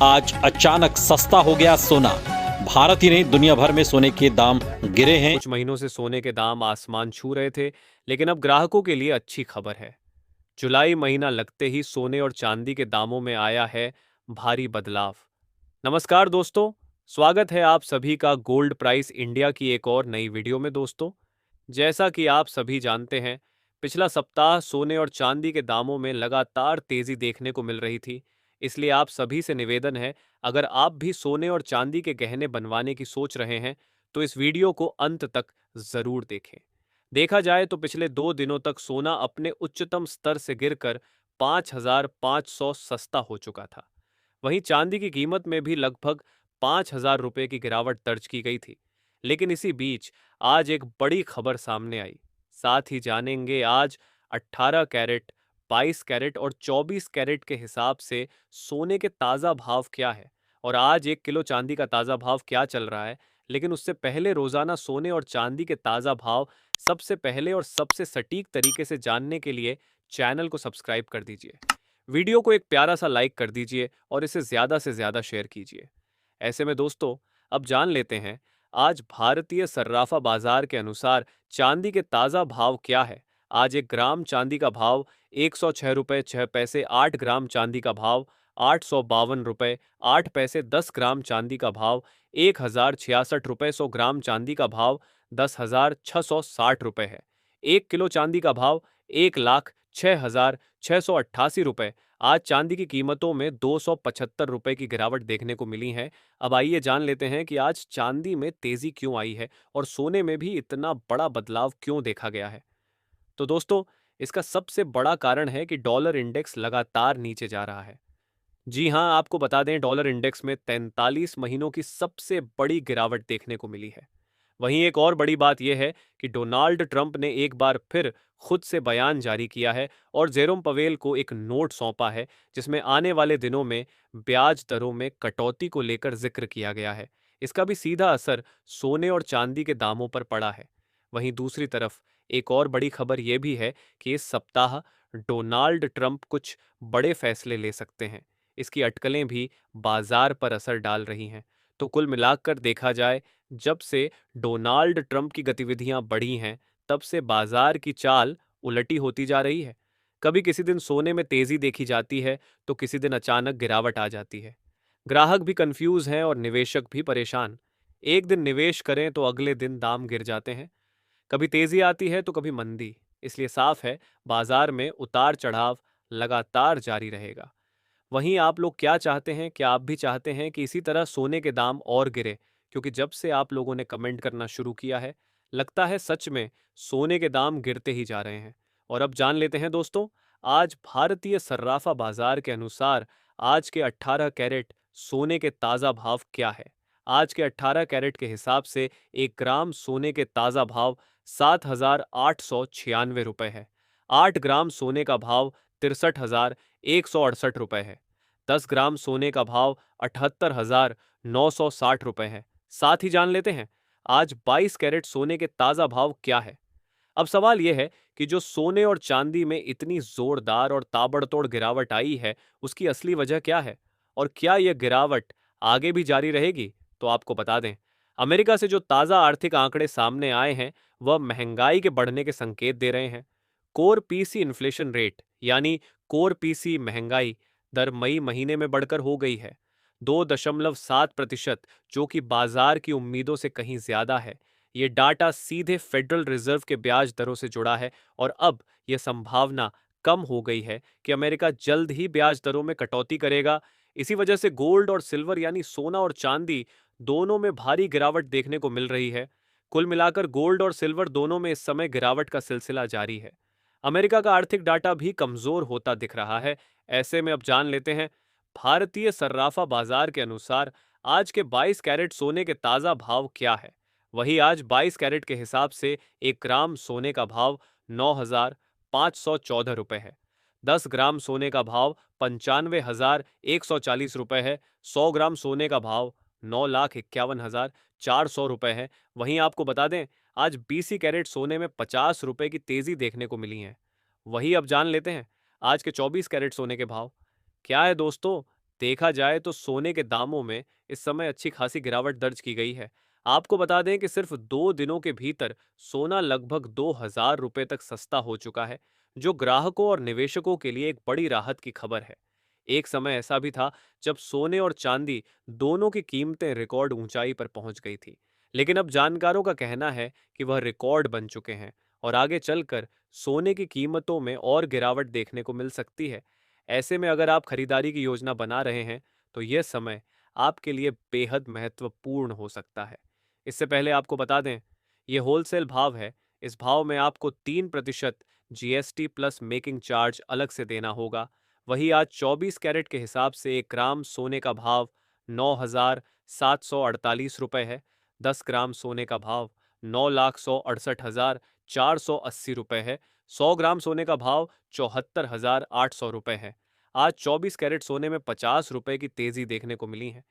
आज अचानक सस्ता हो गया सोना। भारत ही नहीं दुनिया भर में सोने के दाम गिरे हैं। कुछ महीनों से सोने के दाम आसमान छू रहे थे, लेकिन अब ग्राहकों के लिए अच्छी खबर है। जुलाई महीना लगते ही सोने और चांदी के दामों में आया है भारी बदलाव। नमस्कार दोस्तों, स्वागत है आप सभी का गोल्ड प्राइस इंडिया की एक और नई वीडियो में। दोस्तों, जैसा कि आप सभी जानते हैं, पिछला सप्ताह सोने और चांदी के दामों में लगातार तेजी देखने को मिल रही थी। इसलिए आप सभी से निवेदन है, अगर आप भी सोने और चांदी के गहने बनवाने की सोच रहे हैं तो इस वीडियो को अंत तक जरूर देखें। देखा जाए तो पिछले 2 दिनों तक सोना अपने उच्चतम स्तर से गिरकर 5,500 सस्ता हो चुका था। वहीं चांदी की कीमत में भी लगभग 5,000 रुपये की गिरावट दर्ज की गई थी। लेकिन इसी बीच आज एक बड़ी खबर सामने आई। साथ ही जानेंगे आज 18 कैरेट, 22 कैरेट और 24 कैरेट के हिसाब से सोने के ताज़ा भाव क्या है और आज 1 किलो चांदी का ताज़ा भाव क्या चल रहा है। लेकिन उससे पहले रोजाना सोने और चांदी के ताज़ा भाव सबसे पहले और सबसे सटीक तरीके से जानने के लिए चैनल को सब्सक्राइब कर दीजिए। वीडियो को एक प्यारा सा लाइक कर दीजिए और इसे ज़्यादा से ज़्यादा शेयर कीजिए। ऐसे में दोस्तों, अब जान लेते हैं आज भारतीय सर्राफा बाजार के अनुसार चांदी के ताज़ा भाव क्या है। आज 1 ग्राम चांदी का भाव 106 रुपये 6 पैसे, 8 ग्राम चांदी का भाव 852 रुपये 8 पैसे, 10 ग्राम चांदी का भाव 1,066 रुपये, 100 ग्राम चांदी का भाव 10,660 रुपये है। 1 किलो चांदी का भाव 1,06,688 रुपये। आज चांदी की कीमतों में 275 रुपये की गिरावट देखने को मिली है। अब आइए जान लेते हैं कि आज चांदी में तेजी क्यों आई है और सोने में भी इतना बड़ा बदलाव क्यों देखा गया है। तो दोस्तों, इसका सबसे बड़ा कारण है कि डॉलर इंडेक्स लगातार नीचे जा रहा है। जी हां, आपको बता दें, डॉलर इंडेक्स में 43 महीनों की सबसे बड़ी गिरावट देखने को मिली है। वहीं एक और बड़ी बात यह है कि डोनाल्ड ट्रंप ने एक बार फिर खुद से बयान जारी किया है और जेरोम पवेल को एक नोट सौंपा है, जिसमें आने वाले दिनों में ब्याज दरों में कटौती को लेकर जिक्र किया गया है। इसका भी सीधा असर सोने और चांदी के दामों पर पड़ा है। वहीं दूसरी तरफ एक और बड़ी खबर यह भी है कि इस सप्ताह डोनाल्ड ट्रंप कुछ बड़े फैसले ले सकते हैं। इसकी अटकलें भी बाजार पर असर डाल रही हैं। तो कुल मिलाकर देखा जाए, जब से डोनाल्ड ट्रंप की गतिविधियां बढ़ी हैं, तब से बाजार की चाल उलटी होती जा रही है। कभी किसी दिन सोने में तेजी देखी जाती है तो किसी दिन अचानक गिरावट आ जाती है। ग्राहक भी कंफ्यूज हैं और निवेशक भी परेशान। एक दिन निवेश करें तो अगले दिन दाम गिर जाते हैं। कभी तेजी आती है तो कभी मंदी। इसलिए साफ है, बाजार में उतार चढ़ाव लगातार जारी रहेगा। वहीं आप लोग क्या चाहते हैं? क्या आप भी चाहते हैं कि इसी तरह सोने के दाम और गिरे? क्योंकि जब से आप लोगों ने कमेंट करना शुरू किया है, लगता है सच में सोने के दाम गिरते ही जा रहे हैं। और अब जान लेते हैं दोस्तों, आज भारतीय सर्राफा बाजार के अनुसार आज के 18 कैरेट सोने के ताज़ा भाव क्या है। आज के 18 कैरेट के हिसाब से 1 ग्राम सोने के ताज़ा भाव 7,896 रुपये है। 8 ग्राम सोने का भाव 63,168 रुपये है। 10 ग्राम सोने का भाव 78,960 रुपये है। साथ ही जान लेते हैं आज 22 कैरेट सोने के ताज़ा भाव क्या है। अब सवाल यह है कि जो सोने और चांदी में इतनी जोरदार और ताबड़तोड़ गिरावट आई है, उसकी असली वजह क्या है और क्या यह गिरावट आगे भी जारी रहेगी? तो आपको बता दें, अमेरिका से जो ताज़ा आर्थिक आंकड़े सामने आए हैं, वह महंगाई के बढ़ने के संकेत दे रहे हैं। कोर पीसी इन्फ्लेशन रेट यानी कोर पीसी महंगाई दर मई महीने में बढ़कर हो गई है 2.7%, जो कि बाजार की उम्मीदों से कहीं ज्यादा है। ये डाटा सीधे फेडरल रिजर्व के ब्याज दरों से जुड़ा है और अब यह संभावना कम हो गई है कि अमेरिका जल्द ही ब्याज दरों में कटौती करेगा। इसी वजह से गोल्ड और सिल्वर यानी सोना और चांदी दोनों में भारी गिरावट देखने को मिल रही है। कुल मिलाकर गोल्ड और सिल्वर दोनों में इस समय गिरावट का सिलसिला जारी है। अमेरिका का आर्थिक डाटा भी कमजोर होता दिख रहा है। ऐसे में अब जान लेते हैं, भारतीय सर्राफा बाजार के अनुसार आज के 22 कैरेट सोने के ताज़ा भाव क्या है। वही आज 22 कैरेट के हिसाब से 1 ग्राम सोने का भाव 9,514 रुपये है। 10 ग्राम सोने का भाव 95,140 रुपये है। 100 ग्राम सोने का भाव 9,51,400 रुपये है। वहीं आपको बता दें, आज 20 कैरेट सोने में 50 रुपये की तेजी देखने को मिली है। वही अब जान लेते हैं आज के 24 कैरेट सोने के भाव क्या है। दोस्तों, देखा जाए तो सोने के दामों में इस समय अच्छी खासी गिरावट दर्ज की गई है। आपको बता दें कि सिर्फ 2 दिनों के भीतर सोना लगभग 2,000 रुपए तक सस्ता हो चुका है, जो ग्राहकों और निवेशकों के लिए एक बड़ी राहत की खबर है। एक समय ऐसा भी था जब सोने और चांदी दोनों की कीमतें रिकॉर्ड ऊंचाई पर पहुंच गई थी, लेकिन अब जानकारों का कहना है कि वह रिकॉर्ड बन चुके हैं और आगे चलकर सोने की कीमतों में और गिरावट देखने को मिल सकती है। ऐसे में अगर आप खरीदारी की योजना बना रहे हैं, तो यह समय आपके लिए बेहद महत्वपूर्ण हो सकता है। इससे पहले आपको बता दें, यह होलसेल भाव है। इस भाव में आपको 3% जीएसटी प्लस मेकिंग चार्ज अलग से देना होगा। वहीं आज 24 कैरेट के हिसाब से 1 ग्राम सोने का भाव 9,748 रुपये है। 10 ग्राम सोने का भाव 9,168,480 रुपये है। 100 ग्राम सोने का भाव 74,800 रुपये है। आज 24 कैरेट सोने में 50 रुपए की तेजी देखने को मिली है।